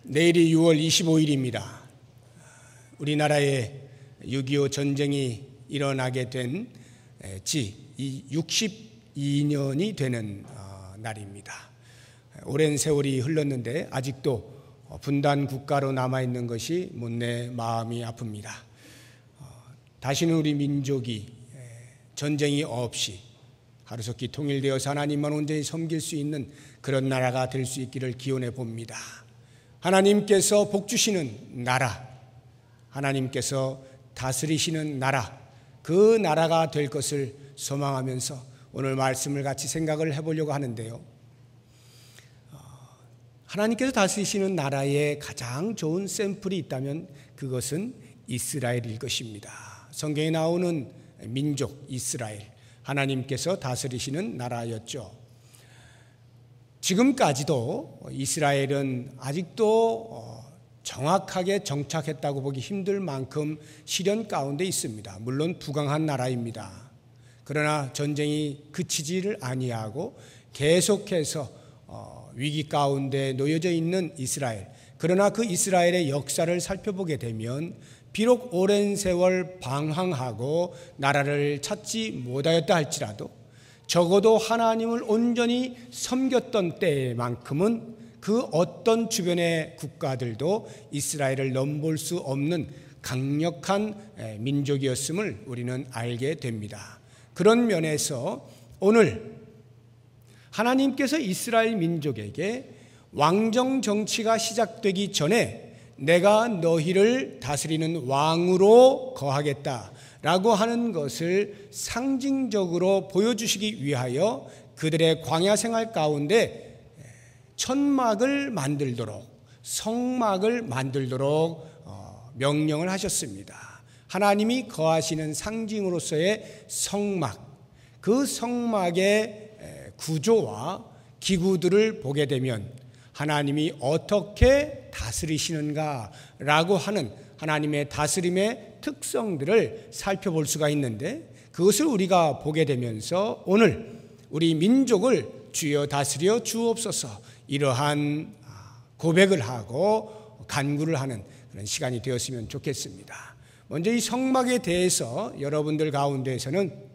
내일이 6월 25일입니다. 우리나라에 6.25 전쟁이 일어나게 된 지 62년이 되는 날입니다. 오랜 세월이 흘렀는데 아직도 분단 국가로 남아있는 것이 못내 마음이 아픕니다. 다시는 우리 민족이 전쟁이 없이 하루속히 통일되어서 하나님만 온전히 섬길 수 있는 그런 나라가 될 수 있기를 기원해 봅니다. 하나님께서 복주시는 나라, 하나님께서 다스리시는 나라, 그 나라가 될 것을 소망하면서 오늘 말씀을 같이 생각을 해보려고 하는데요. 하나님께서 다스리시는 나라의 가장 좋은 샘플이 있다면 그것은 이스라엘일 것입니다. 성경에 나오는 민족 이스라엘, 하나님께서 다스리시는 나라였죠. 지금까지도 이스라엘은 아직도 정확하게 정착했다고 보기 힘들 만큼 시련 가운데 있습니다. 물론 부강한 나라입니다. 그러나 전쟁이 그치지를 아니하고 계속해서 위기 가운데 놓여져 있는 이스라엘. 그러나 그 이스라엘의 역사를 살펴보게 되면 비록 오랜 세월 방황하고 나라를 찾지 못하였다 할지라도 적어도 하나님을 온전히 섬겼던 때만큼은 그 어떤 주변의 국가들도 이스라엘을 넘볼 수 없는 강력한 민족이었음을 우리는 알게 됩니다. 그런 면에서 오늘 하나님께서 이스라엘 민족에게 왕정 정치가 시작되기 전에 내가 너희를 다스리는 왕으로 거하겠다라고 하는 것을 상징적으로 보여주시기 위하여 그들의 광야 생활 가운데 천막을 만들도록, 성막을 만들도록 명령을 하셨습니다. 하나님이 거하시는 상징으로서의 성막, 그 성막의 구조와 기구들을 보게 되면 하나님이 어떻게 다스리시는가라고 하는 하나님의 다스림의 특성들을 살펴볼 수가 있는데, 그것을 우리가 보게 되면서 오늘 우리 민족을 주여 다스려 주옵소서, 이러한 고백을 하고 간구를 하는 그런 시간이 되었으면 좋겠습니다. 먼저 이 성막에 대해서 여러분들 가운데에서는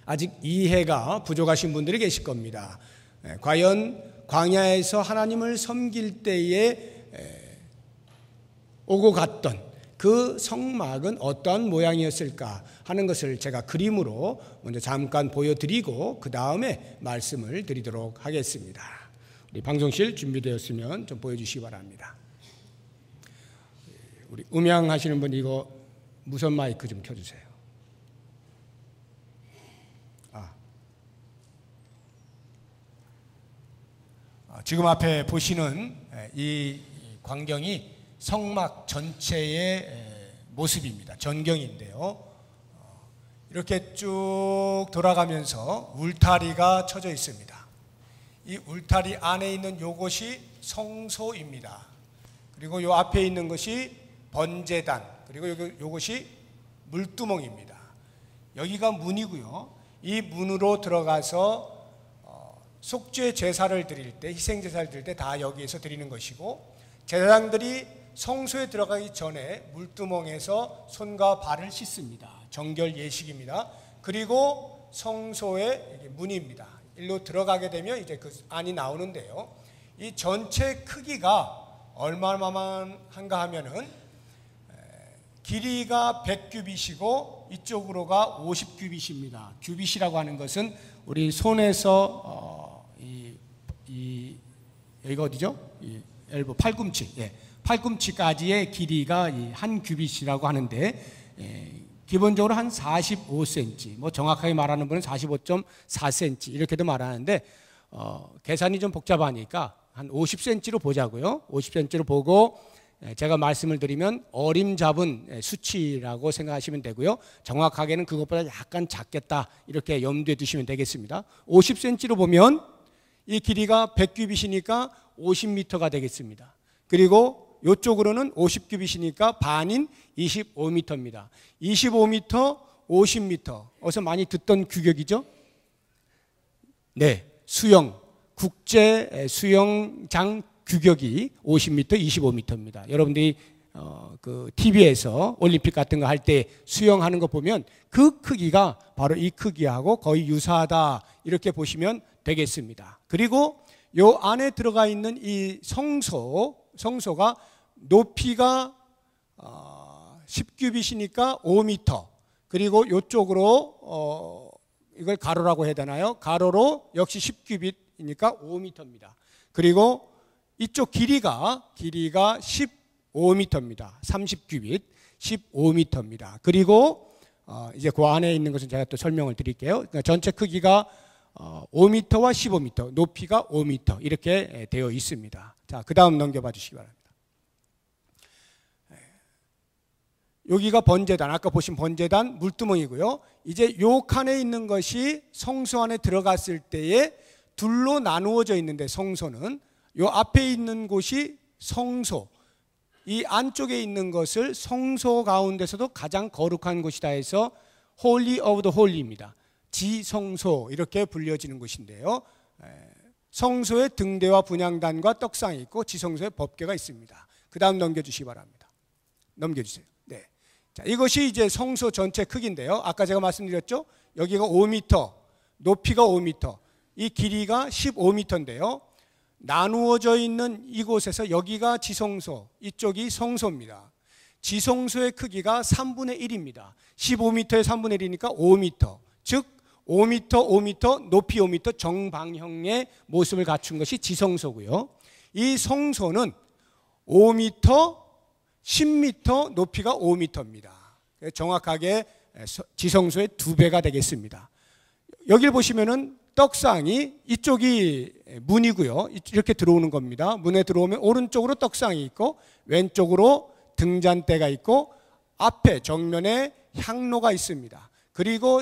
아직 이해가 부족하신 분들이 계실 겁니다. 과연 광야에서 하나님을 섬길 때에 오고 갔던 그 성막은 어떠한 모양이었을까 하는 것을 제가 그림으로 먼저 잠깐 보여드리고 그 다음에 말씀을 드리도록 하겠습니다. 우리 방송실 준비되었으면 좀 보여주시기 바랍니다. 우리 음향하시는 분 이거 무선 마이크 좀 켜주세요. 지금 앞에 보시는 이 광경이 성막 전체의 모습입니다. 전경인데요. 이렇게 쭉 돌아가면서 울타리가 쳐져 있습니다. 이 울타리 안에 있는 요것이 성소입니다. 그리고 요 앞에 있는 것이 번제단, 그리고 요것이 물두멍입니다. 여기가 문이고요. 이 문으로 들어가서 속죄 제사를 드릴 때, 희생 제사를 드릴 때 다 여기에서 드리는 것이고, 제사장들이 성소에 들어가기 전에 물두멍에서 손과 발을 씻습니다. 정결 예식입니다. 그리고 성소의 문입니다. 일로 들어가게 되면 이제 그 안이 나오는데요. 이 전체 크기가 얼마만한가 하면은 길이가 100규빗이고 이쪽으로가 50규빗입니다. 규빗이라고 하는 것은 우리 손에서 여기가 어디죠? 엘보 팔꿈치, 팔꿈치까지의 길이가 한 규빗이라고 하는데, 기본적으로 한 45cm, 뭐 정확하게 말하는 분은 45.4cm 이렇게도 말하는데, 계산이 좀 복잡하니까 한 50cm로 보자고요. 50cm로 보고 제가 말씀을 드리면 어림잡은 수치라고 생각하시면 되고요. 정확하게는 그것보다 약간 작겠다 이렇게 염두에 두시면 되겠습니다. 50cm로 보면 이 길이가 100규빗이니까 50m가 되겠습니다. 그리고 이쪽으로는 50규빗이니까 반인 25m입니다. 25m, 50m. 어서 많이 듣던 규격이죠? 네, 수영, 국제 수영장 규격이 50m, 25m입니다. 여러분들이 그 TV에서 올림픽 같은 거 할 때 수영하는 거 보면 그 크기가 바로 이 크기하고 거의 유사하다 이렇게 보시면 되겠습니다. 그리고 요 안에 들어가 있는 이 성소가 높이가 10규빗이니까 5m, 그리고 이쪽으로 이걸 가로라고 해야 되나요? 가로로 역시 10규빗이니까 5m입니다. 그리고 이쪽 길이가 15m입니다. 30규빗 15m입니다. 그리고 이제 그 안에 있는 것은 제가 또 설명을 드릴게요. 그러니까 전체 크기가 5m와 15m, 높이가 5m 이렇게 되어 있습니다. 자, 그 다음 넘겨봐 주시기 바랍니다. 여기가 번제단, 아까 보신 번제단 물두멍이고요. 이제 요 칸에 있는 것이 성소 안에 들어갔을 때에 둘로 나누어져 있는데, 성소는 요 앞에 있는 곳이 성소, 이 안쪽에 있는 것을 성소 가운데서도 가장 거룩한 곳이다 해서 Holy of the Holy입니다. 지성소 이렇게 불려지는 곳인데요. 성소에 등대와 분향단과 떡상이 있고 지성소에 법궤가 있습니다. 그 다음 넘겨주시기 바랍니다. 넘겨주세요. 네. 자, 이것이 이제 성소 전체 크기인데요. 아까 제가 말씀드렸죠. 여기가 5m, 높이가 5m, 이 길이가 15m인데요. 나누어져 있는 이곳에서 여기가 지성소, 이쪽이 성소입니다. 지성소의 크기가 3분의 1입니다. 15m의 3분의 1이니까 5m, 즉 5m, 5m, 높이 5m 정방형의 모습을 갖춘 것이 지성소고요. 이 성소는 5m, 10m, 높이가 5m입니다. 정확하게 지성소의 2배가 되겠습니다. 여기를 보시면은 떡상이, 이쪽이 문이고요. 이렇게 들어오는 겁니다. 문에 들어오면 오른쪽으로 떡상이 있고 왼쪽으로 등잔대가 있고 앞에 정면에 향로가 있습니다. 그리고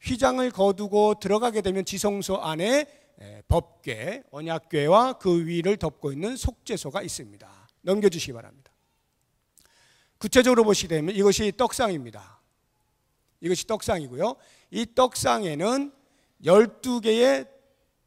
휘장을 거두고 들어가게 되면 지성소 안에 법궤, 언약궤와 그 위를 덮고 있는 속죄소가 있습니다. 넘겨주시기 바랍니다. 구체적으로 보시게 되면 이것이 떡상입니다. 이것이 떡상이고요. 이 떡상에는 12개의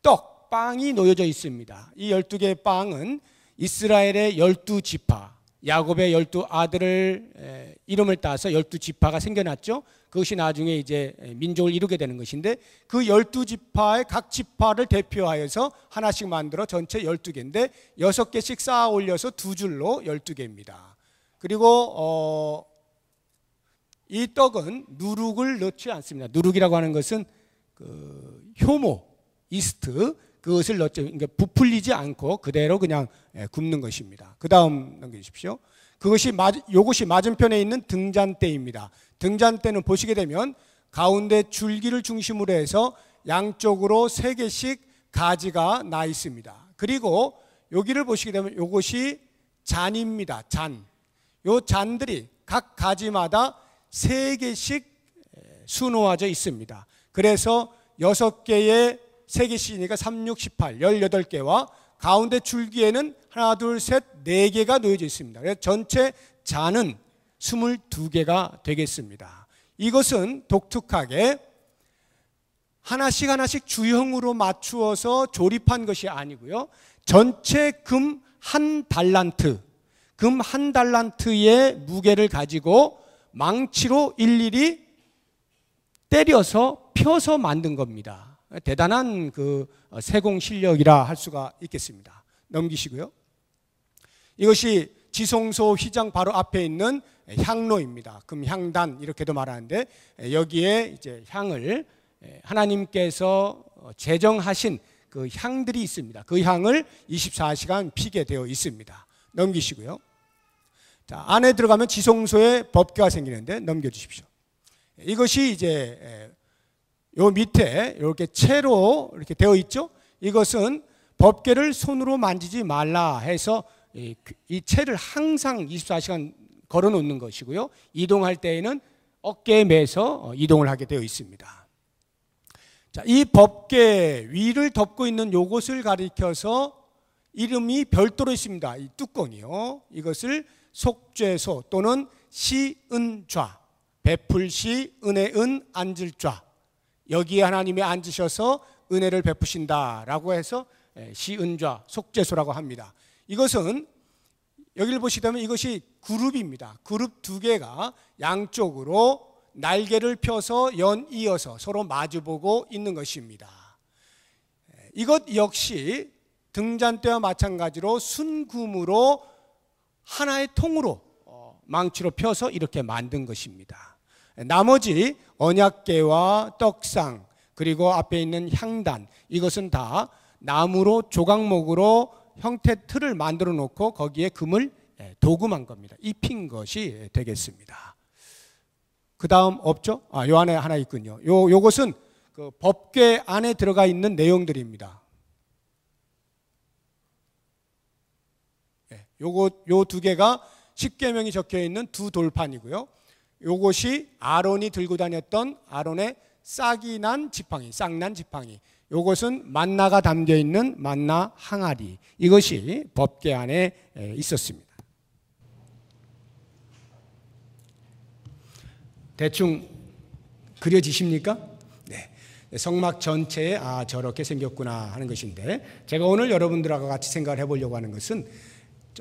떡, 빵이 놓여져 있습니다. 이 12개의 빵은 이스라엘의 12지파, 야곱의 12아들을 이름을 따서 12지파가 생겨났죠. 그것이 나중에 이제 민족을 이루게 되는 것인데, 그 12지파의 각 지파를 대표하여서 하나씩 만들어 전체 12개인데 6개씩 쌓아 올려서 두 줄로 12개입니다. 그리고 이 떡은 누룩을 넣지 않습니다. 누룩이라고 하는 것은 그 효모, 이스트, 그것을 넣죠. 그러니까 부풀리지 않고 그대로 그냥 굽는 것입니다. 그 다음 넘겨주십시오. 이것이 맞은편에 있는 등잔대입니다. 등잔대는 보시게 되면 가운데 줄기를 중심으로 해서 양쪽으로 3개씩 가지가 나 있습니다. 그리고 여기를 보시게 되면 이것이 잔입니다. 잔. 요 잔들이 각 가지마다 3개씩 수놓아져 있습니다. 그래서 6개의 3개씩이니까 3, 6, 18, 18개와 가운데 줄기에는 하나, 둘, 셋, 4개가 놓여져 있습니다. 그래서 전체 잔은 22개가 되겠습니다. 이것은 독특하게 하나씩 주형으로 맞추어서 조립한 것이 아니고요. 전체 금 1달란트, 금 1달란트의 무게를 가지고 망치로 일일이 때려서 펴서 만든 겁니다. 대단한 그 세공 실력이라 할 수가 있겠습니다. 넘기시고요. 이것이 지성소 휘장 바로 앞에 있는 향로입니다. 금향단 이렇게도 말하는데, 여기에 이제 향을 하나님께서 제정하신 그 향들이 있습니다. 그 향을 24시간 피게 되어 있습니다. 넘기시고요. 자, 안에 들어가면 지성소에 법궤가 생기는데 넘겨주십시오. 이것이 이제 요 밑에 이렇게 채로 이렇게 되어 있죠. 이것은 법궤를 손으로 만지지 말라 해서 이 채를 항상 24시간 걸어 놓는 것이고요. 이동할 때에는 어깨에 매서 이동을 하게 되어 있습니다. 자, 이 법궤 위를 덮고 있는 요것을 가리켜서 이름이 별도로 있습니다. 이 뚜껑이요. 이것을 속죄소 또는 시은좌, 베풀시, 은혜은, 앉을좌, 여기에 하나님이 앉으셔서 은혜를 베푸신다라고 해서 시은좌, 속죄소라고 합니다. 이것은 여기를 보시다면 이것이 그룹입니다. 그룹 두 개가 양쪽으로 날개를 펴서 연이어서 서로 마주보고 있는 것입니다. 이것 역시 등잔대와 마찬가지로 순금으로 하나의 통으로 망치로 펴서 이렇게 만든 것입니다. 나머지 언약궤와 떡상 그리고 앞에 있는 향단, 이것은 다 나무로 조각목으로 형태 틀을 만들어 놓고 거기에 금을 도금한 겁니다. 입힌 것이 되겠습니다. 그 다음 없죠? 요 안에 하나 있군요. 요것은 그 법궤 안에 들어가 있는 내용들입니다. 요 두 개가 십계명이 적혀 있는 두 돌판이고요. 요것이 아론이 들고 다녔던 아론의 싹이 난 지팡이, 싹난 지팡이. 요것은 만나가 담겨 있는 만나 항아리. 이것이 법궤 안에 있었습니다. 대충 그려지십니까? 네. 성막 전체에 저렇게 생겼구나 하는 것인데, 제가 오늘 여러분들하고 같이 생각을 해보려고 하는 것은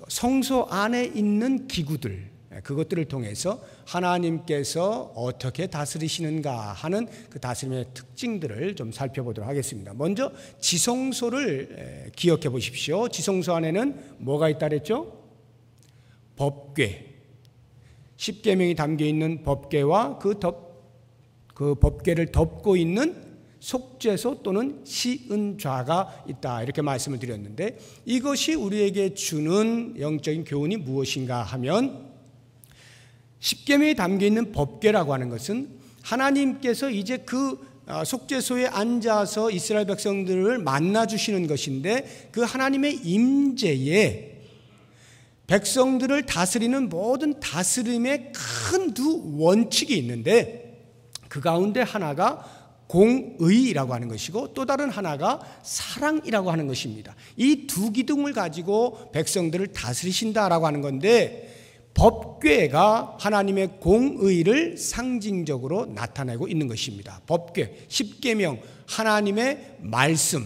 성소 안에 있는 기구들, 그것들을 통해서 하나님께서 어떻게 다스리시는가 하는 그 다스림의 특징들을 좀 살펴보도록 하겠습니다. 먼저 지성소를 기억해 보십시오. 지성소 안에는 뭐가 있다 그랬죠? 법궤, 십계명이 담겨 있는 법궤와 그 법궤를 덮고 있는 속죄소 또는 시은좌가 있다, 이렇게 말씀을 드렸는데, 이것이 우리에게 주는 영적인 교훈이 무엇인가 하면, 십계명에 담겨 있는 법궤라고 하는 것은 하나님께서 이제 그 속죄소에 앉아서 이스라엘 백성들을 만나 주시는 것인데, 그 하나님의 임재에 백성들을 다스리는 모든 다스림의 큰 두 원칙이 있는데, 그 가운데 하나가 공의라고 하는 것이고 또 다른 하나가 사랑이라고 하는 것입니다. 이 두 기둥을 가지고 백성들을 다스리신다라고 하는 건데, 법궤가 하나님의 공의를 상징적으로 나타내고 있는 것입니다. 법궤, 십계명, 하나님의 말씀,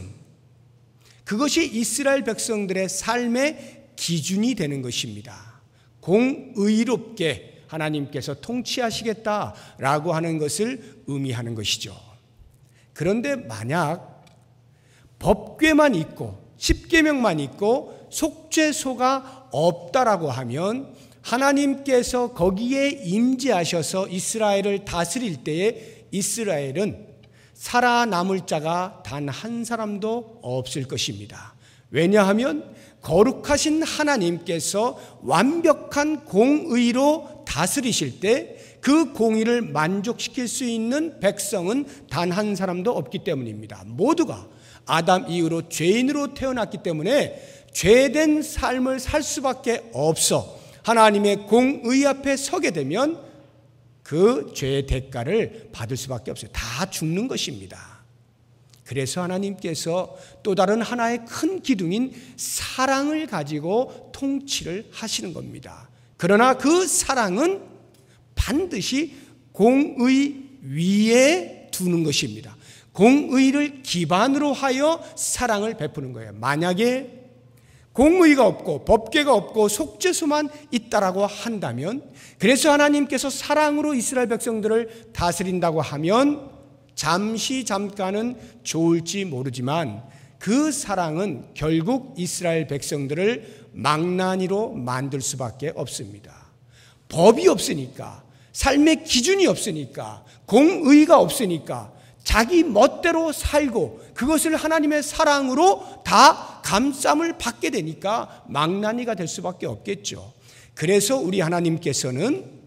그것이 이스라엘 백성들의 삶의 기준이 되는 것입니다. 공의롭게 하나님께서 통치하시겠다라고 하는 것을 의미하는 것이죠. 그런데 만약 법궤만 있고 십계명만 있고 속죄소가 없다라고 하면, 하나님께서 거기에 임재하셔서 이스라엘을 다스릴 때에 이스라엘은 살아남을 자가 단 한 사람도 없을 것입니다. 왜냐하면 거룩하신 하나님께서 완벽한 공의로 다스리실 때 그 공의를 만족시킬 수 있는 백성은 단 한 사람도 없기 때문입니다. 모두가 아담 이후로 죄인으로 태어났기 때문에 죄된 삶을 살 수밖에 없어 하나님의 공의 앞에 서게 되면 그 죄의 대가를 받을 수밖에 없어요. 다 죽는 것입니다. 그래서 하나님께서 또 다른 하나의 큰 기둥인 사랑을 가지고 통치를 하시는 겁니다. 그러나 그 사랑은 반드시 공의 위에 두는 것입니다. 공의를 기반으로 하여 사랑을 베푸는 거예요. 만약에 공의가 없고 법궤가 없고 속죄소만 있다라고 한다면, 그래서 하나님께서 사랑으로 이스라엘 백성들을 다스린다고 하면 잠깐은 좋을지 모르지만 그 사랑은 결국 이스라엘 백성들을 망나니로 만들 수밖에 없습니다. 법이 없으니까, 삶의 기준이 없으니까, 공의가 없으니까 자기 멋대로 살고 그것을 하나님의 사랑으로 다 감쌈을 받게 되니까 망나니가 될 수밖에 없겠죠. 그래서 우리 하나님께서는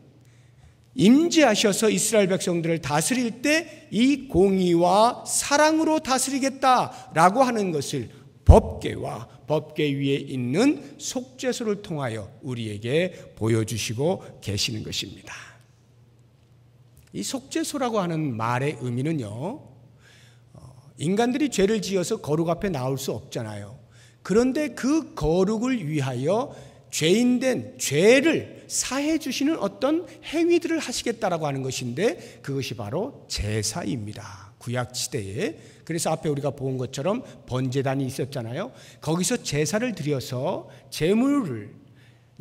임재하셔서 이스라엘 백성들을 다스릴 때 이 공의와 사랑으로 다스리겠다라고 하는 것을 법궤와 법궤 위에 있는 속죄소를 통하여 우리에게 보여주시고 계시는 것입니다. 이 속죄소라고 하는 말의 의미는요, 인간들이 죄를 지어서 거룩 앞에 나올 수 없잖아요. 그런데 그 거룩을 위하여 죄인된 죄를 사해 주시는 어떤 행위들을 하시겠다라고 하는 것인데, 그것이 바로 제사입니다. 구약 시대에. 그래서 앞에 우리가 본 것처럼 번제단이 있었잖아요. 거기서 제사를 드려서 제물을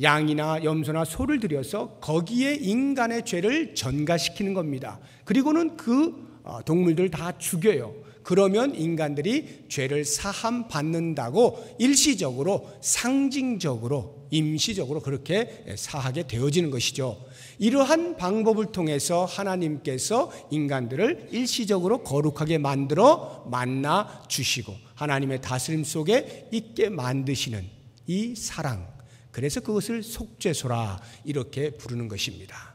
양이나 염소나 소를 드려서 거기에 인간의 죄를 전가시키는 겁니다. 그리고는 그 동물들 다 죽여요. 그러면 인간들이 죄를 사함 받는다고 일시적으로, 상징적으로, 임시적으로 그렇게 사하게 되어지는 것이죠. 이러한 방법을 통해서 하나님께서 인간들을 일시적으로 거룩하게 만들어 만나 주시고 하나님의 다스림 속에 있게 만드시는 이 사랑, 그래서 그것을 속죄소라 이렇게 부르는 것입니다.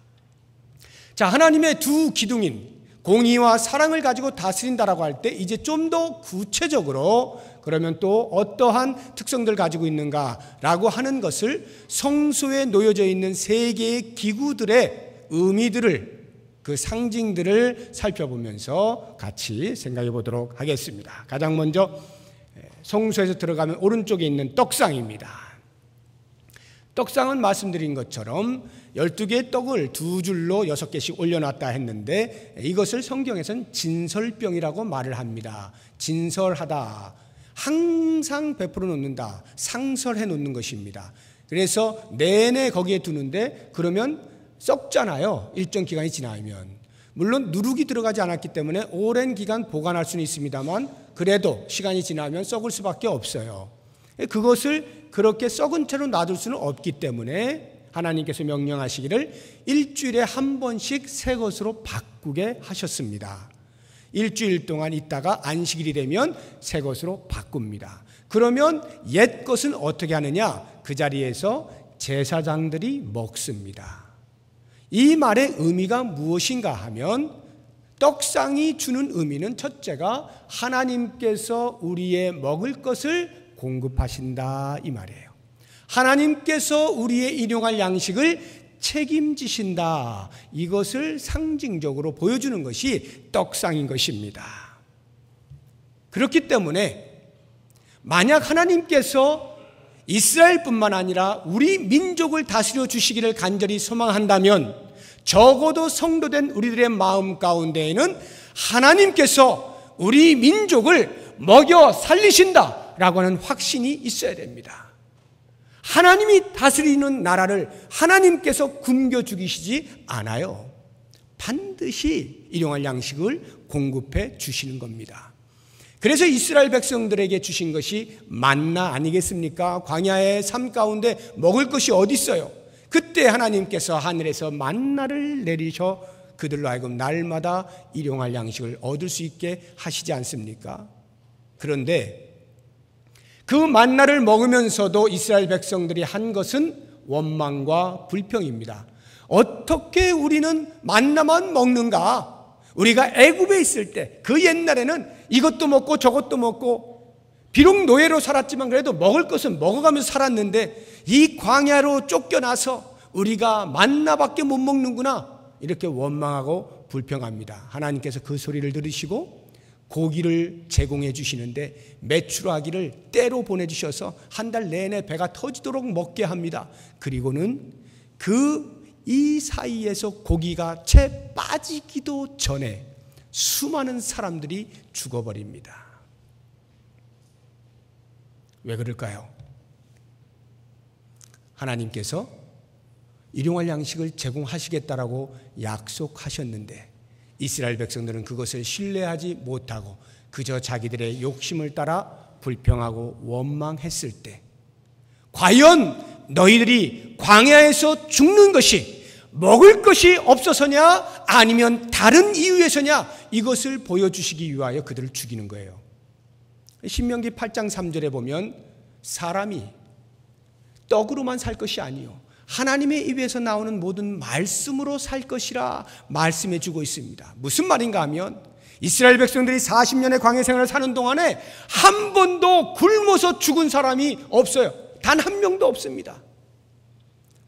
자, 하나님의 두 기둥인 공의와 사랑을 가지고 다스린다라고 할 때 이제 좀 더 구체적으로 그러면 또 어떠한 특성들 가지고 있는가라고 하는 것을 성소에 놓여져 있는 세 개의 기구들의 의미들을, 그 상징들을 살펴보면서 같이 생각해 보도록 하겠습니다. 가장 먼저 성소에서 들어가면 오른쪽에 있는 떡상입니다. 떡상은 말씀드린 것처럼 12개의 떡을 두 줄로 6개씩 올려놨다 했는데 이것을 성경에서는 진설병이라고 말을 합니다. 진설하다, 항상 베풀어 놓는다, 상설해 놓는 것입니다. 그래서 내내 거기에 두는데 그러면 썩잖아요. 일정 기간이 지나면. 물론 누룩이 들어가지 않았기 때문에 오랜 기간 보관할 수는 있습니다만 그래도 시간이 지나면 썩을 수밖에 없어요. 그것을 그렇게 썩은 채로 놔둘 수는 없기 때문에 하나님께서 명령하시기를 일주일에 한 번씩 새 것으로 바꾸게 하셨습니다. 일주일 동안 있다가 안식일이 되면 새 것으로 바꿉니다. 그러면 옛 것은 어떻게 하느냐? 그 자리에서 제사장들이 먹습니다. 이 말의 의미가 무엇인가 하면 떡상이 주는 의미는 첫째가 하나님께서 우리의 먹을 것을 공급하신다 이 말이에요. 하나님께서 우리의 일용할 양식을 책임지신다. 이것을 상징적으로 보여주는 것이 떡상인 것입니다. 그렇기 때문에 만약 하나님께서 이스라엘뿐만 아니라 우리 민족을 다스려 주시기를 간절히 소망한다면 적어도 성도된 우리들의 마음 가운데에는 하나님께서 우리 민족을 먹여 살리신다 라고 하는 확신이 있어야 됩니다. 하나님이 다스리는 나라를 하나님께서 굶겨 죽이시지 않아요. 반드시 일용할 양식을 공급해 주시는 겁니다. 그래서 이스라엘 백성들에게 주신 것이 만나 아니겠습니까? 광야의 삶 가운데 먹을 것이 어디 있어요? 그때 하나님께서 하늘에서 만나를 내리셔 그들로 하여금 날마다 일용할 양식을 얻을 수 있게 하시지 않습니까? 그런데 그 만나를 먹으면서도 이스라엘 백성들이 한 것은 원망과 불평입니다. 어떻게 우리는 만나만 먹는가? 우리가 애굽에 있을 때 그 옛날에는 이것도 먹고 저것도 먹고 비록 노예로 살았지만 그래도 먹을 것은 먹어가면서 살았는데 이 광야로 쫓겨나서 우리가 만나밖에 못 먹는구나 이렇게 원망하고 불평합니다. 하나님께서 그 소리를 들으시고 고기를 제공해 주시는데 메추라기를 때로 보내주셔서 한 달 내내 배가 터지도록 먹게 합니다. 그리고는 이 사이에서 고기가 채 빠지기도 전에 수많은 사람들이 죽어버립니다. 왜 그럴까요? 하나님께서 일용할 양식을 제공하시겠다라고 약속하셨는데 이스라엘 백성들은 그것을 신뢰하지 못하고 그저 자기들의 욕심을 따라 불평하고 원망했을 때 과연 너희들이 광야에서 죽는 것이 먹을 것이 없어서냐 아니면 다른 이유에서냐 이것을 보여주시기 위하여 그들을 죽이는 거예요. 신명기 8장 3절에 보면 사람이 떡으로만 살 것이 아니요 하나님의 입에서 나오는 모든 말씀으로 살 것이라 말씀해 주고 있습니다. 무슨 말인가 하면 이스라엘 백성들이 40년의 광야 생활을 사는 동안에 한 번도 굶어서 죽은 사람이 없어요. 단 한 명도 없습니다.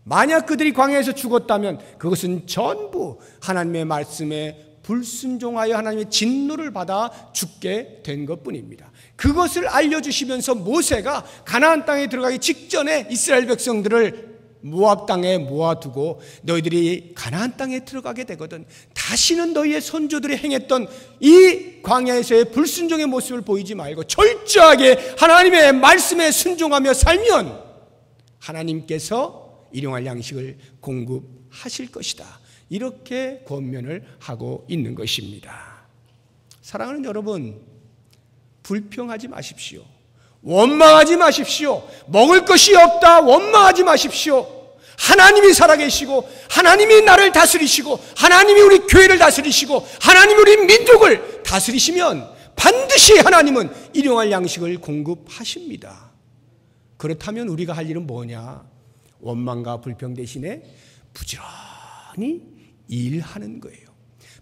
만약 그들이 광야에서 죽었다면 그것은 전부 하나님의 말씀에 불순종하여 하나님의 진노를 받아 죽게 된 것뿐입니다. 그것을 알려주시면서 모세가 가나안 땅에 들어가기 직전에 이스라엘 백성들을 모압 땅에 모아두고 너희들이 가나안 땅에 들어가게 되거든 다시는 너희의 선조들이 행했던 이 광야에서의 불순종의 모습을 보이지 말고 철저하게 하나님의 말씀에 순종하며 살면 하나님께서 일용할 양식을 공급하실 것이다. 이렇게 권면을 하고 있는 것입니다. 사랑하는 여러분, 불평하지 마십시오. 원망하지 마십시오. 먹을 것이 없다 원망하지 마십시오. 하나님이 살아계시고 하나님이 나를 다스리시고 하나님이 우리 교회를 다스리시고 하나님이 우리 민족을 다스리시면 반드시 하나님은 일용할 양식을 공급하십니다. 그렇다면 우리가 할 일은 뭐냐? 원망과 불평 대신에 부지런히 일하는 거예요.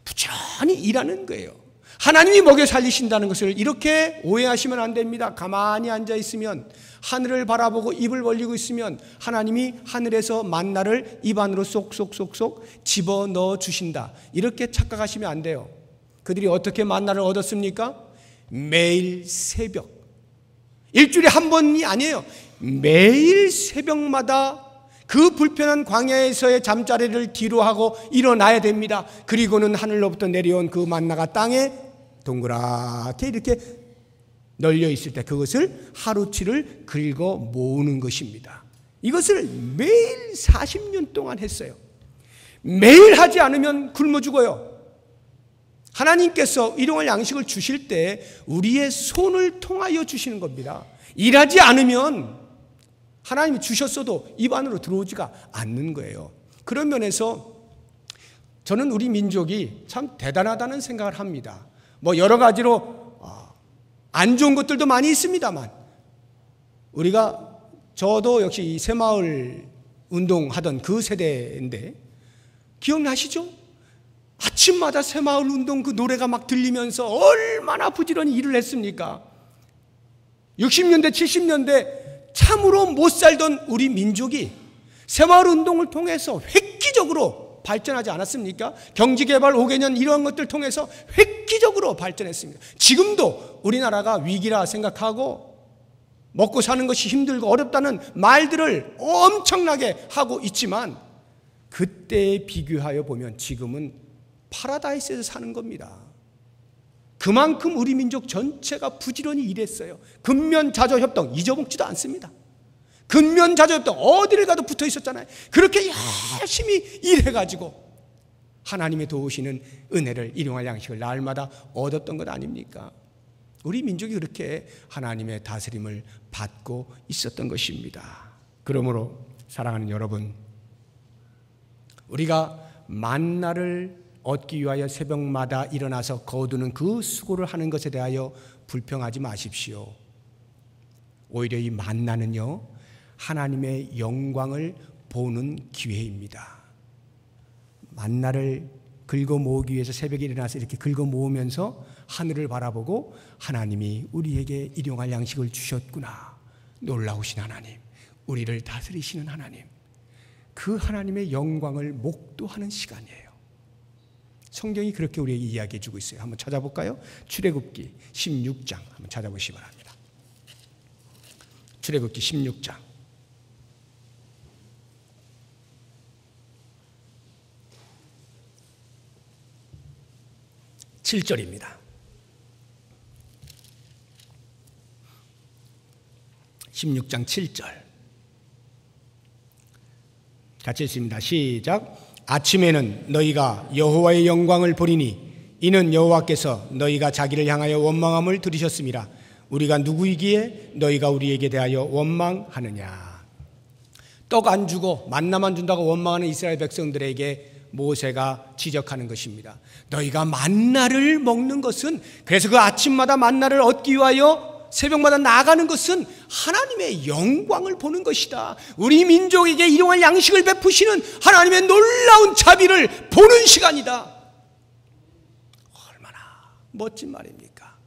부지런히 일하는 거예요. 하나님이 먹여 살리신다는 것을 이렇게 오해하시면 안 됩니다. 가만히 앉아 있으면, 하늘을 바라보고 입을 벌리고 있으면 하나님이 하늘에서 만나를 입 안으로 쏙쏙쏙쏙 집어넣어 주신다, 이렇게 착각하시면 안 돼요. 그들이 어떻게 만나를 얻었습니까? 매일 새벽, 일주일에 한 번이 아니에요. 매일 새벽마다 그 불편한 광야에서의 잠자리를 뒤로하고 일어나야 됩니다. 그리고는 하늘로부터 내려온 그 만나가 땅에 동그랗게 이렇게 널려 있을 때 그것을 하루치를 긁어 모으는 것입니다. 이것을 매일 40년 동안 했어요. 매일 하지 않으면 굶어 죽어요. 하나님께서 일용할 양식을 주실 때 우리의 손을 통하여 주시는 겁니다. 일하지 않으면 하나님이 주셨어도 입 안으로 들어오지가 않는 거예요. 그런 면에서 저는 우리 민족이 참 대단하다는 생각을 합니다. 뭐 여러 가지로 안 좋은 것들도 많이 있습니다만, 저도 역시 이 새마을 운동하던 그 세대인데 기억나시죠? 아침마다 새마을 운동 그 노래가 막 들리면서 얼마나 부지런히 일을 했습니까? 60년대 70년대 참으로 못 살던 우리 민족이 새마을 운동을 통해서 획기적으로 발전하지 않았습니까? 경제개발 5개년 이런 것들 통해서 획기적으로 발전했습니다. 지금도 우리나라가 위기라 생각하고 먹고 사는 것이 힘들고 어렵다는 말들을 엄청나게 하고 있지만, 그때에 비교하여 보면 지금은 파라다이스에서 사는 겁니다. 그만큼 우리 민족 전체가 부지런히 일했어요. 근면자조협동 잊어먹지도 않습니다. 근면자조협동 어디를 가도 붙어 있었잖아요. 그렇게 열심히 일해가지고 하나님의 도우시는 은혜를, 일용할 양식을 날마다 얻었던 것 아닙니까? 우리 민족이 그렇게 하나님의 다스림을 받고 있었던 것입니다. 그러므로 사랑하는 여러분, 우리가 만나를 얻기 위하여 새벽마다 일어나서 거두는 그 수고를 하는 것에 대하여 불평하지 마십시오. 오히려 이 만나는요, 하나님의 영광을 보는 기회입니다. 만나를 긁어 모으기 위해서 새벽에 일어나서 이렇게 긁어 모으면서 하늘을 바라보고 하나님이 우리에게 일용할 양식을 주셨구나, 놀라우신 하나님, 우리를 다스리시는 하나님, 그 하나님의 영광을 목도하는 시간이에요. 성경이 그렇게 우리에게 이야기해 주고 있어요. 한번 찾아볼까요? 출애굽기 16장 한번 찾아보시기 바랍니다. 출애굽기 16장 7절입니다. 16장 7절 같이 읽습니다. 시작. 아침에는 너희가 여호와의 영광을 보리니 이는 여호와께서 너희가 자기를 향하여 원망함을 들으셨음이라. 우리가 누구이기에 너희가 우리에게 대하여 원망하느냐. 떡 안 주고 만나만 준다고 원망하는 이스라엘 백성들에게 모세가 지적하는 것입니다. 너희가 만나를 먹는 것은, 그래서 그 아침마다 만나를 얻기 위하여 새벽마다 나가는 것은 하나님의 영광을 보는 것이다. 우리 민족에게 일용할 양식을 베푸시는 하나님의 놀라운 자비를 보는 시간이다. 얼마나 멋진 말입니까?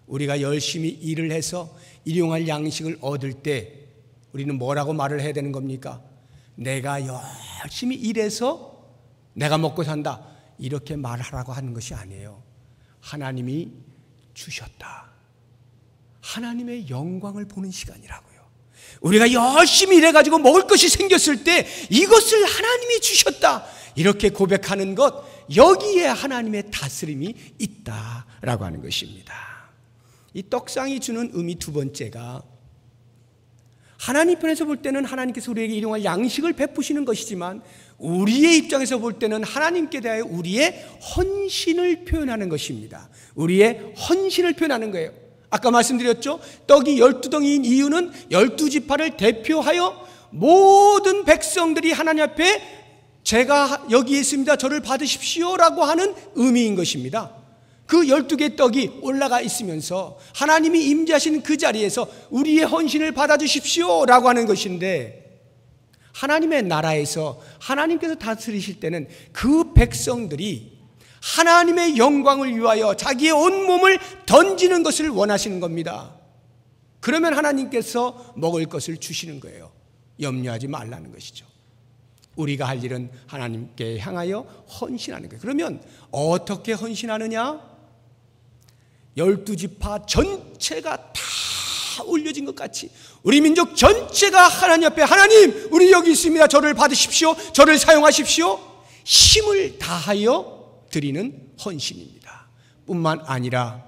우리가 열심히 일을 해서 일용할 양식을 얻을 때 우리는 뭐라고 말을 해야 되는 겁니까? 내가 열심히 일해서 내가 먹고 산다, 이렇게 말하라고 하는 것이 아니에요. 하나님이 주셨다. 하나님의 영광을 보는 시간이라고요. 우리가 열심히 일해가지고 먹을 것이 생겼을 때 이것을 하나님이 주셨다, 이렇게 고백하는 것, 여기에 하나님의 다스림이 있다라고 하는 것입니다. 이 떡상이 주는 의미 두 번째가, 하나님 편에서 볼 때는 하나님께서 우리에게 일용할 양식을 베푸시는 것이지만 우리의 입장에서 볼 때는 하나님께 대하여 우리의 헌신을 표현하는 것입니다. 우리의 헌신을 표현하는 거예요. 아까 말씀드렸죠? 떡이 12덩이인 이유는 12지파를 대표하여 모든 백성들이 하나님 앞에 제가 여기 있습니다, 저를 받으십시오라고 하는 의미인 것입니다. 그 12개의 떡이 올라가 있으면서 하나님이 임재하신 그 자리에서 우리의 헌신을 받아주십시오라고 하는 것인데, 하나님의 나라에서 하나님께서 다스리실 때는 그 백성들이 하나님의 영광을 위하여 자기의 온몸을 던지는 것을 원하시는 겁니다. 그러면 하나님께서 먹을 것을 주시는 거예요. 염려하지 말라는 것이죠. 우리가 할 일은 하나님께 향하여 헌신하는 거예요. 그러면 어떻게 헌신하느냐? 12지파 전체가 다 올려진 것 같이 우리 민족 전체가 하나님 앞에, 하나님 우리 여기 있습니다, 저를 받으십시오, 저를 사용하십시오, 힘을 다하여 드리는 헌신입니다. 뿐만 아니라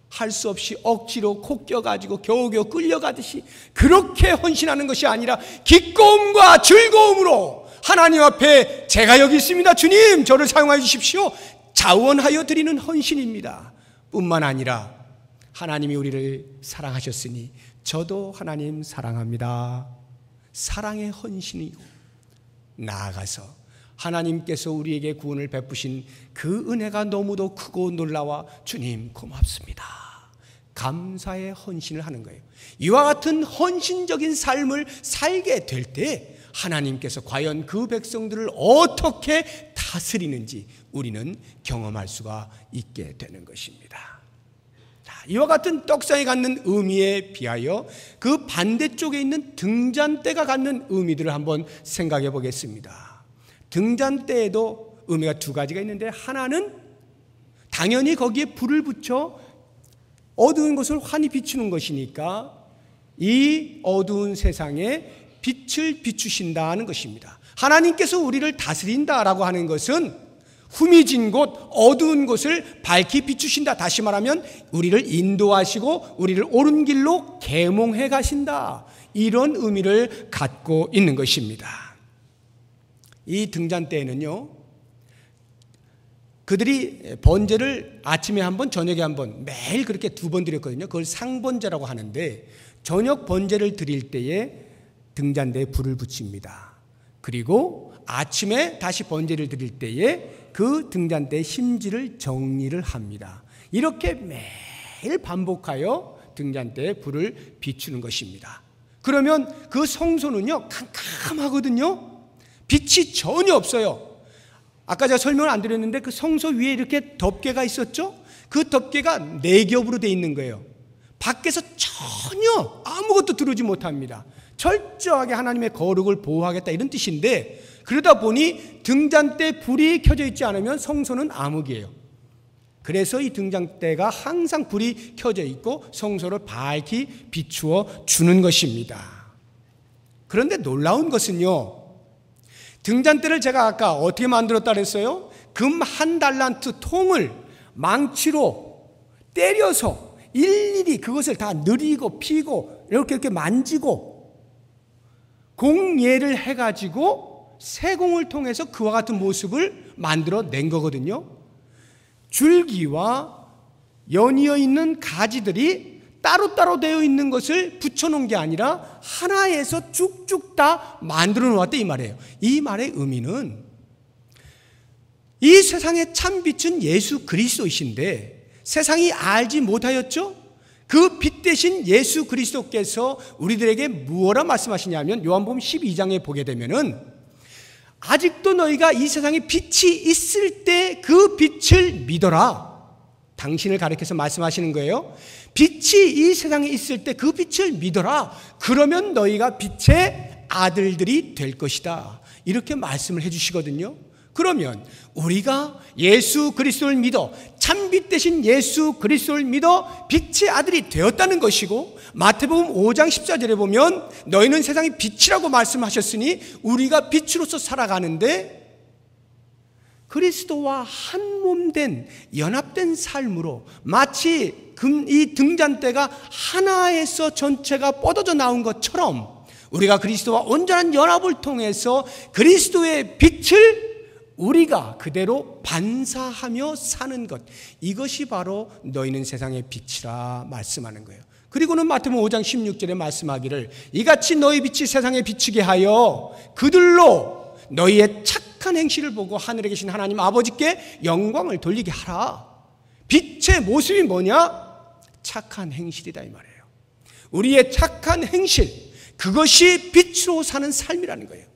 할 수 없이 억지로 코 껴가지고 겨우겨우 끌려가듯이 그렇게 헌신하는 것이 아니라 기꺼움과 즐거움으로 하나님 앞에 제가 여기 있습니다, 주님 저를 사용하여 주십시오, 자원하여 드리는 헌신입니다. 뿐만 아니라 하나님이 우리를 사랑하셨으니 저도 하나님 사랑합니다. 사랑의 헌신이고, 나아가서 하나님께서 우리에게 구원을 베푸신 그 은혜가 너무도 크고 놀라워 주님 고맙습니다, 감사의 헌신을 하는 거예요. 이와 같은 헌신적인 삶을 살게 될 때 하나님께서 과연 그 백성들을 어떻게 다스리는지 우리는 경험할 수가 있게 되는 것입니다. 이와 같은 떡상이 갖는 의미에 비하여 그 반대쪽에 있는 등잔대가 갖는 의미들을 한번 생각해 보겠습니다. 등잔대에도 의미가 두 가지가 있는데, 하나는 당연히 거기에 불을 붙여 어두운 것을 환히 비추는 것이니까 이 어두운 세상에 빛을 비추신다는 것입니다. 하나님께서 우리를 다스린다라고 하는 것은 후미진 곳, 어두운 곳을 밝히 비추신다. 다시 말하면 우리를 인도하시고 우리를 옳은 길로 계몽해 가신다, 이런 의미를 갖고 있는 것입니다. 이 등잔대에는요, 그들이 번제를 아침에 한 번, 저녁에 한 번, 매일 그렇게 두 번 드렸거든요. 그걸 상번제라고 하는데, 저녁 번제를 드릴 때에 등잔대에 불을 붙입니다. 그리고 아침에 다시 번제를 드릴 때에 그 등잔대의 심지를 정리를 합니다. 이렇게 매일 반복하여 등잔대에 불을 비추는 것입니다. 그러면 그 성소는요, 캄캄하거든요. 빛이 전혀 없어요. 아까 제가 설명을 안 드렸는데 그 성소 위에 이렇게 덮개가 있었죠? 그 덮개가 4겹으로 되어 있는 거예요. 밖에서 전혀 아무것도 들어오지 못합니다. 철저하게 하나님의 거룩을 보호하겠다, 이런 뜻인데, 그러다 보니 등잔대 불이 켜져 있지 않으면 성소는 암흑이에요. 그래서 이 등잔대가 항상 불이 켜져 있고 성소를 밝히 비추어 주는 것입니다. 그런데 놀라운 것은요, 등잔대를 제가 아까 어떻게 만들었다 그랬어요? 금 1달란트 통을 망치로 때려서 일일이 그것을 다 느리고 피고 이렇게 만지고 공예를 해가지고 세공을 통해서 그와 같은 모습을 만들어낸 거거든요. 줄기와 연이어 있는 가지들이 따로따로 되어 있는 것을 붙여놓은 게 아니라 하나에서 쭉쭉 다 만들어 놓았다, 이 말이에요. 이 말의 의미는 이 세상의 참빛은 예수 그리스도이신데 세상이 알지 못하였죠? 그 빛 대신 예수 그리스도께서 우리들에게 무엇라 말씀하시냐면, 요한복음 12장에 보게 되면은 아직도 너희가 이 세상에 빛이 있을 때 그 빛을 믿어라, 당신을 가리켜서 말씀하시는 거예요. 빛이 이 세상에 있을 때 그 빛을 믿어라, 그러면 너희가 빛의 아들들이 될 것이다, 이렇게 말씀을 해주시거든요. 그러면 우리가 예수 그리스도를 믿어, 참빛 대신 예수 그리스도를 믿어 빛의 아들이 되었다는 것이고, 마태복음 5장 14절에 보면 너희는 세상의 빛이라고 말씀하셨으니 우리가 빛으로서 살아가는데 그리스도와 한 몸된 연합된 삶으로 마치 이 등잔대가 하나에서 전체가 뻗어져 나온 것처럼 우리가 그리스도와 온전한 연합을 통해서 그리스도의 빛을 우리가 그대로 반사하며 사는 것, 이것이 바로 너희는 세상의 빛이라 말씀하는 거예요. 그리고는 마태복음 5장 16절에 말씀하기를 이같이 너희 빛이 세상에 비치게 하여 그들로 너희의 착한 행실을 보고 하늘에 계신 하나님 아버지께 영광을 돌리게 하라. 빛의 모습이 뭐냐? 착한 행실이다 이 말이에요. 우리의 착한 행실, 그것이 빛으로 사는 삶이라는 거예요.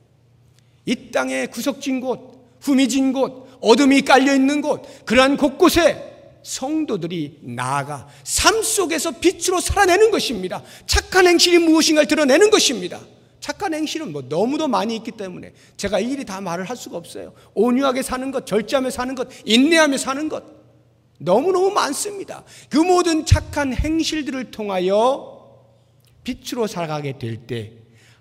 이 땅의 구석진 곳, 후미진 곳, 어둠이 깔려있는 곳, 그러한 곳곳에 성도들이 나아가 삶 속에서 빛으로 살아내는 것입니다. 착한 행실이 무엇인가를 드러내는 것입니다. 착한 행실은 너무도 많이 있기 때문에 제가 일일이 다 말을 할 수가 없어요. 온유하게 사는 것, 절제하며 사는 것, 인내하며 사는 것, 너무너무 많습니다. 그 모든 착한 행실들을 통하여 빛으로 살아가게 될 때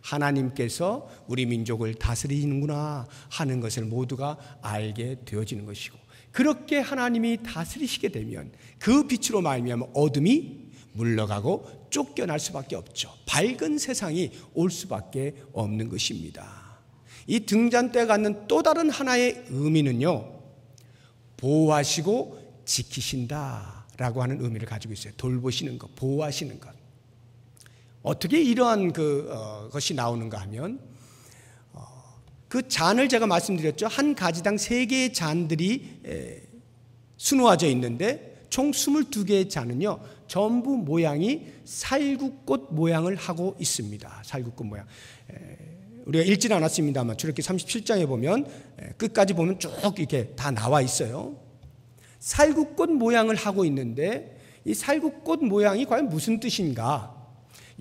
하나님께서 우리 민족을 다스리는구나 하는 것을 모두가 알게 되어지는 것이고, 그렇게 하나님이 다스리시게 되면 그 빛으로 말미암아 어둠이 물러가고 쫓겨날 수밖에 없죠. 밝은 세상이 올 수밖에 없는 것입니다. 이 등잔대가 갖는 또 다른 하나의 의미는요, 보호하시고 지키신다라고 하는 의미를 가지고 있어요. 돌보시는 것, 보호하시는 것. 어떻게 이러한 것이 나오는가 하면, 그 잔을 제가 말씀드렸죠. 한 가지당 3개의 잔들이 수놓아져 있는데 총 22개의 잔은요 전부 모양이 살구꽃 모양을 하고 있습니다. 살구꽃 모양. 우리가 읽지는 않았습니다만 출애굽기 37장에 보면 끝까지 보면 쭉 이렇게 다 나와 있어요. 살구꽃 모양을 하고 있는데 이 살구꽃 모양이 과연 무슨 뜻인가?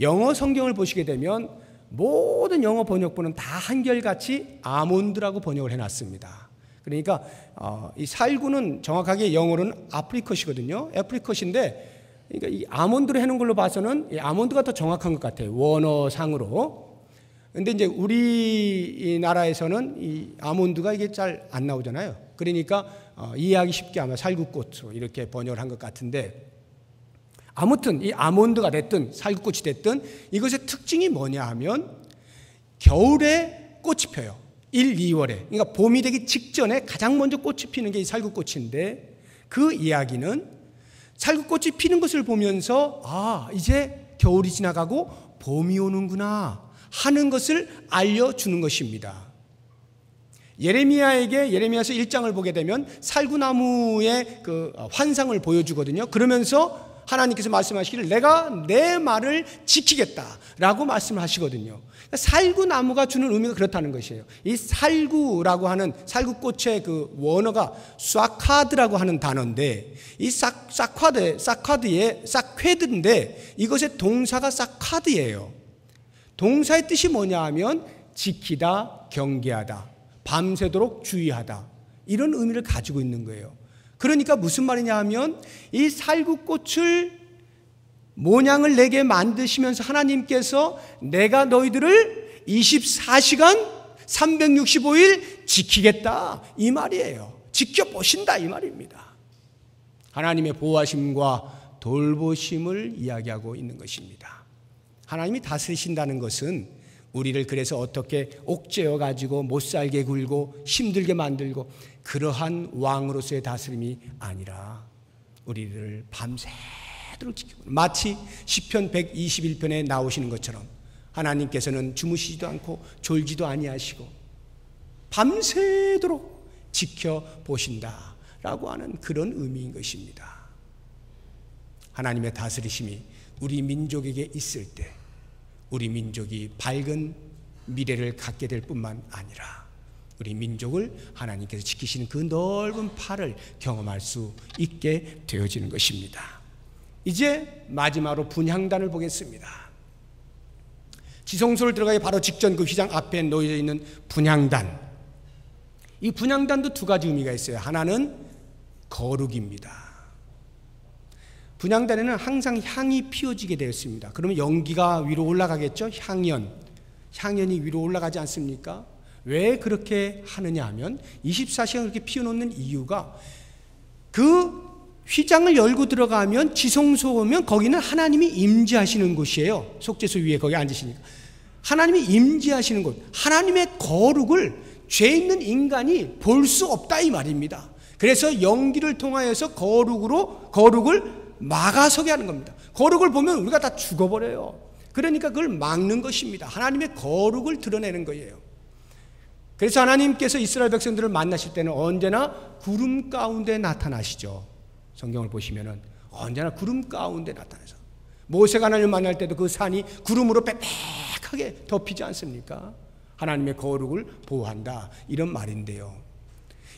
영어 성경을 보시게 되면 모든 영어 번역본은 다 한결같이 아몬드라고 번역을 해놨습니다. 그러니까 이 살구는 정확하게 영어로는 아프리컷이거든요. 애프리컷인데, 그러니까 이 아몬드로 해놓은 걸로 봐서는 이 아몬드가 더 정확한 것 같아요. 원어상으로. 근데 이제 우리나라에서는 이 아몬드가 이게 잘 안 나오잖아요. 그러니까 이해하기 쉽게 아마 살구꽃으로 이렇게 번역을 한 것 같은데, 아무튼 이 아몬드가 됐든 살구꽃이 됐든 이것의 특징이 뭐냐 하면 겨울에 꽃이 펴요. 1, 2월에. 그러니까 봄이 되기 직전에 가장 먼저 꽃이 피는 게 이 살구꽃인데, 그 이야기는 살구꽃이 피는 것을 보면서 이제 겨울이 지나가고 봄이 오는구나 하는 것을 알려주는 것입니다. 예레미야서 1장을 보게 되면 살구나무의 그 환상을 보여주거든요. 그러면서 하나님께서 말씀하시기를 내가 내 말을 지키겠다라고 말씀을 하시거든요. 살구나무가 주는 의미가 그렇다는 것이에요. 이 살구라고 하는 살구꽃의 그 원어가 쏴카드라고 하는 단어인데, 이 싹회드인데 이것의 동사가 싹카드예요. 동사의 뜻이 뭐냐 하면 지키다, 경계하다, 밤새도록 주의하다, 이런 의미를 가지고 있는 거예요. 그러니까 무슨 말이냐 하면 이 살구꽃을 모양을 내게 만드시면서 하나님께서 내가 너희들을 24시간 365일 지키겠다 이 말이에요. 지켜보신다 이 말입니다. 하나님의 보호하심과 돌보심을 이야기하고 있는 것입니다. 하나님이 다스리신다는 것은 우리를 그래서 어떻게 옥죄어 가지고 못살게 굴고 힘들게 만들고 그러한 왕으로서의 다스림이 아니라 우리를 밤새도록 지키고, 마치 시편 121편에 나오시는 것처럼 하나님께서는 주무시지도 않고 졸지도 아니하시고 밤새도록 지켜보신다라고 하는 그런 의미인 것입니다. 하나님의 다스리심이 우리 민족에게 있을 때 우리 민족이 밝은 미래를 갖게 될 뿐만 아니라 우리 민족을 하나님께서 지키시는 그 넓은 팔을 경험할 수 있게 되어지는 것입니다. 이제 마지막으로 분향단을 보겠습니다. 지성소를 들어가기 바로 직전 그 휘장 앞에 놓여져 있는 분향단. 이 분향단도 두 가지 의미가 있어요. 하나는 거룩입니다. 분향단에는 항상 향이 피워지게 되어 있습니다. 그러면 연기가 위로 올라가겠죠? 향연이 위로 올라가지 않습니까? 왜 그렇게 하느냐 하면 24시간 그렇게 피워놓는 이유가 그 휘장을 열고 들어가면 지성소 오면 거기는 하나님이 임재하시는 곳이에요. 속죄소 위에 거기 앉으시니까. 하나님이 임재하시는 곳, 하나님의 거룩을 죄 있는 인간이 볼 수 없다 이 말입니다. 그래서 연기를 통하여서 거룩을 막아서게 하는 겁니다. 거룩을 보면 우리가 다 죽어버려요. 그러니까 그걸 막는 것입니다. 하나님의 거룩을 드러내는 거예요. 그래서 하나님께서 이스라엘 백성들을 만나실 때는 언제나 구름 가운데 나타나시죠. 성경을 보시면은 언제나 구름 가운데 나타나서 모세가 하나님을 만날 때도 그 산이 구름으로 빽빽하게 덮이지 않습니까? 하나님의 거룩을 보호한다 이런 말인데요.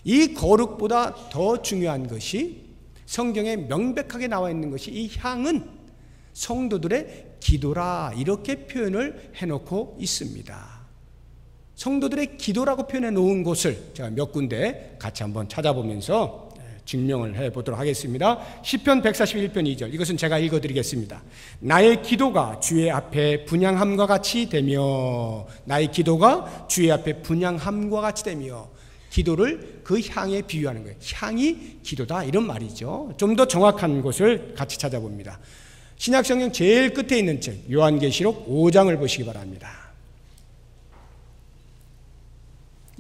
이 거룩보다 더 중요한 것이 성경에 명백하게 나와 있는 것이 이 향은 성도들의 기도라 이렇게 표현을 해놓고 있습니다. 성도들의 기도라고 표현해 놓은 곳을 제가 몇 군데 같이 한번 찾아보면서 증명을 해보도록 하겠습니다. 시편 141편 2절 이것은 제가 읽어드리겠습니다. 나의 기도가 주의 앞에 분향함과 같이 되며 나의 기도가 주의 앞에 분향함과 같이 되며 기도를 그 향에 비유하는 거예요. 향이 기도다 이런 말이죠. 좀 더 정확한 곳을 같이 찾아봅니다. 신약성경 제일 끝에 있는 책 요한계시록 5장을 보시기 바랍니다.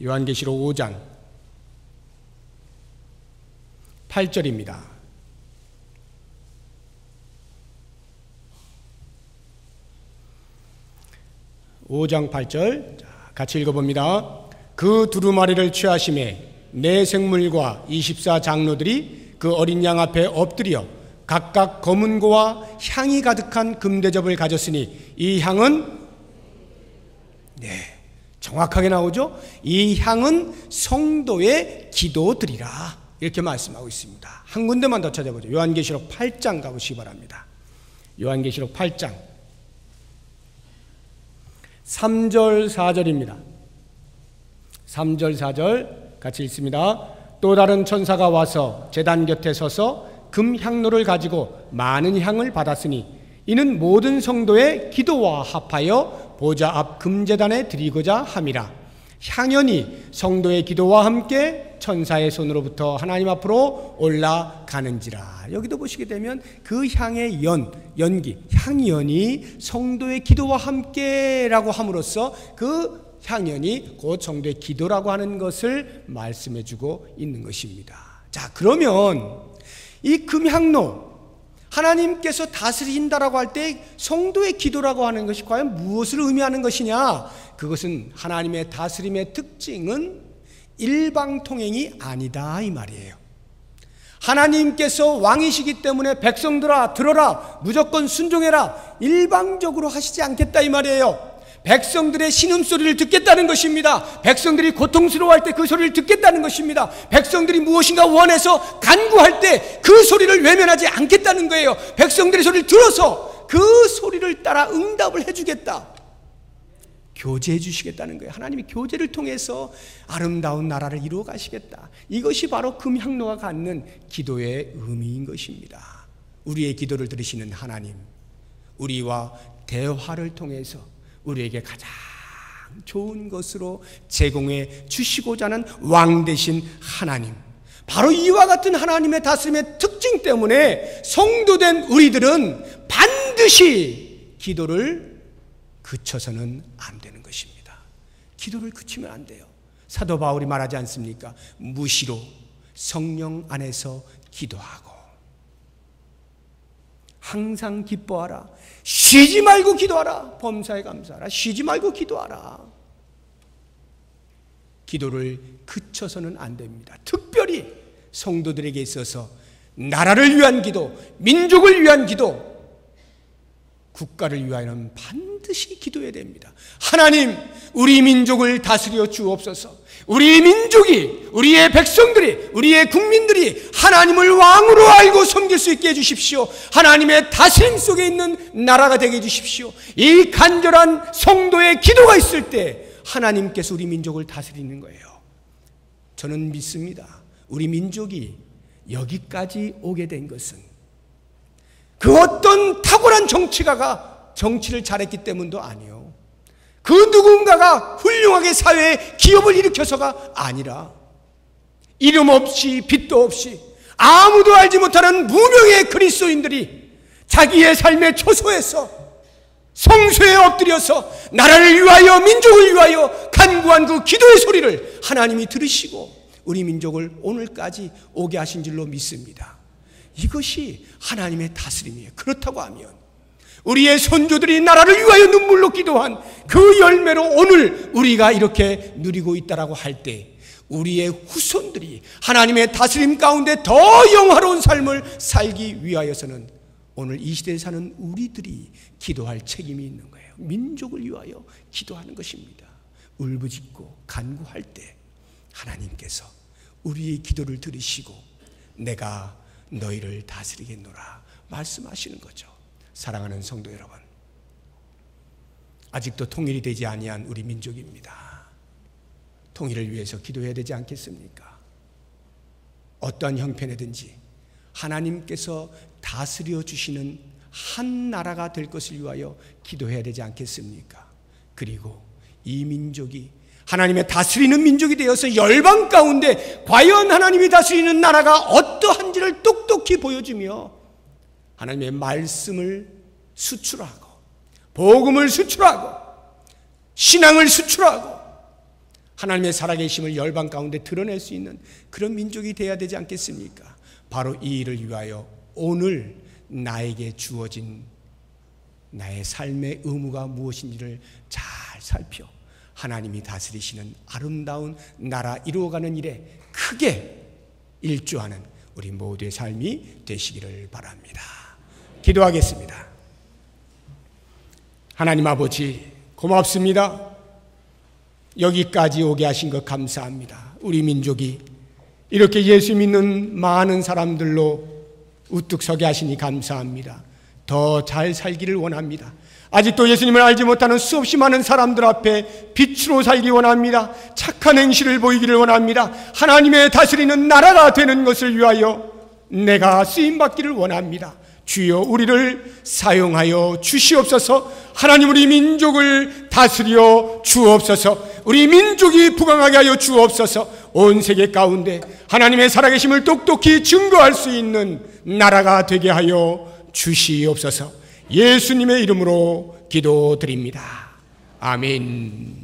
요한계시록 5장 8절입니다. (5장 8절) 같이 읽어봅니다. 그 두루마리를 취하심에 네 생물과 24장로들이 그 어린 양 앞에 엎드려 각각 검은 고와 향이 가득한 금대접을 가졌으니 이 향은 정확하게 나오죠. 이 향은 성도의 기도드리라 이렇게 말씀하고 있습니다. 한 군데만 더 찾아보죠. 요한계시록 8장 가보시기 바랍니다. 요한계시록 8장 3절 4절입니다. 3절 4절 같이 읽습니다. 또 다른 천사가 와서 제단 곁에 서서 금향로를 가지고 많은 향을 받았으니 이는 모든 성도의 기도와 합하여 보좌 앞 금제단에 드리고자 함이라. 향연이 성도의 기도와 함께 천사의 손으로부터 하나님 앞으로 올라가는지라. 여기도 보시게 되면 그 향의 연기, 향연이 성도의 기도와 함께라고 함으로써 그 향연이 곧 성도의 기도라고 하는 것을 말씀해주고 있는 것입니다. 자, 그러면 이 금향로 하나님께서 다스린다라고 할 때 성도의 기도라고 하는 것이 과연 무엇을 의미하는 것이냐? 그것은 하나님의 다스림의 특징은 일방통행이 아니다 이 말이에요. 하나님께서 왕이시기 때문에 백성들아 들어라, 무조건 순종해라, 일방적으로 하시지 않겠다 이 말이에요. 백성들의 신음소리를 듣겠다는 것입니다. 백성들이 고통스러워할 때 그 소리를 듣겠다는 것입니다. 백성들이 무엇인가 원해서 간구할 때 그 소리를 외면하지 않겠다는 거예요. 백성들의 소리를 들어서 그 소리를 따라 응답을 해주겠다, 교제해 주시겠다는 거예요. 하나님이 교제를 통해서 아름다운 나라를 이루어 가시겠다. 이것이 바로 금향로가 갖는 기도의 의미인 것입니다. 우리의 기도를 들으시는 하나님, 우리와 대화를 통해서 우리에게 가장 좋은 것으로 제공해 주시고자 하는 왕 되신 하나님, 바로 이와 같은 하나님의 다스림의 특징 때문에 성도된 우리들은 반드시 기도를 그쳐서는 안 되는 것입니다. 기도를 그치면 안 돼요. 사도 바울이 말하지 않습니까? 무시로 성령 안에서 기도하고 항상 기뻐하라, 쉬지 말고 기도하라, 범사에 감사하라, 쉬지 말고 기도하라. 기도를 그쳐서는 안 됩니다. 특별히 성도들에게 있어서 나라를 위한 기도, 민족을 위한 기도, 국가를 위하여는 반드시 기도해야 됩니다. 하나님, 우리 민족을 다스려 주옵소서. 우리 민족이, 우리의 백성들이, 우리의 국민들이 하나님을 왕으로 알고 섬길 수 있게 해주십시오. 하나님의 다스림 속에 있는 나라가 되게 해주십시오. 이 간절한 성도의 기도가 있을 때 하나님께서 우리 민족을 다스리는 거예요. 저는 믿습니다. 우리 민족이 여기까지 오게 된 것은 그 어떤 탁월한 정치가가 정치를 잘했기 때문도 아니요, 그 누군가가 훌륭하게 사회에 기업을 일으켜서가 아니라 이름 없이 빛도 없이 아무도 알지 못하는 무명의 그리스도인들이 자기의 삶의 초소에서 성소에 엎드려서 나라를 위하여 민족을 위하여 간구한 그 기도의 소리를 하나님이 들으시고 우리 민족을 오늘까지 오게 하신 줄로 믿습니다. 이것이 하나님의 다스림이에요. 그렇다고 하면 우리의 선조들이 나라를 위하여 눈물로 기도한 그 열매로 오늘 우리가 이렇게 누리고 있다라고 할 때 우리의 후손들이 하나님의 다스림 가운데 더 영화로운 삶을 살기 위하여서는 오늘 이 시대에 사는 우리들이 기도할 책임이 있는 거예요. 민족을 위하여 기도하는 것입니다. 울부짖고 간구할 때 하나님께서 우리의 기도를 들으시고 내가 너희를 다스리겠노라 말씀하시는 거죠. 사랑하는 성도 여러분, 아직도 통일이 되지 아니한 우리 민족입니다. 통일을 위해서 기도해야 되지 않겠습니까? 어떠한 형편이든지 하나님께서 다스려 주시는 한 나라가 될 것을 위하여 기도해야 되지 않겠습니까? 그리고 이 민족이 하나님의 다스리는 민족이 되어서 열방 가운데 과연 하나님이 다스리는 나라가 어떠한지를 똑똑히 보여주며 하나님의 말씀을 수출하고 복음을 수출하고 신앙을 수출하고 하나님의 살아계심을 열방 가운데 드러낼 수 있는 그런 민족이 되어야 되지 않겠습니까? 바로 이 일을 위하여 오늘 나에게 주어진 나의 삶의 의무가 무엇인지를 잘 살펴 하나님이 다스리시는 아름다운 나라 이루어가는 일에 크게 일조하는 우리 모두의 삶이 되시기를 바랍니다. 기도하겠습니다. 하나님 아버지 고맙습니다. 여기까지 오게 하신 것 감사합니다. 우리 민족이 이렇게 예수 믿는 많은 사람들로 우뚝 서게 하시니 감사합니다. 더 잘 살기를 원합니다. 아직도 예수님을 알지 못하는 수없이 많은 사람들 앞에 빛으로 살기 원합니다. 착한 행실을 보이기를 원합니다. 하나님의 다스리는 나라가 되는 것을 위하여 내가 쓰임받기를 원합니다. 주여 우리를 사용하여 주시옵소서. 하나님 우리 민족을 다스려 주옵소서. 우리 민족이 부강하게 하여 주옵소서. 온 세계 가운데 하나님의 살아계심을 똑똑히 증거할 수 있는 나라가 되게 하여 주시옵소서. 예수님의 이름으로 기도드립니다. 아멘.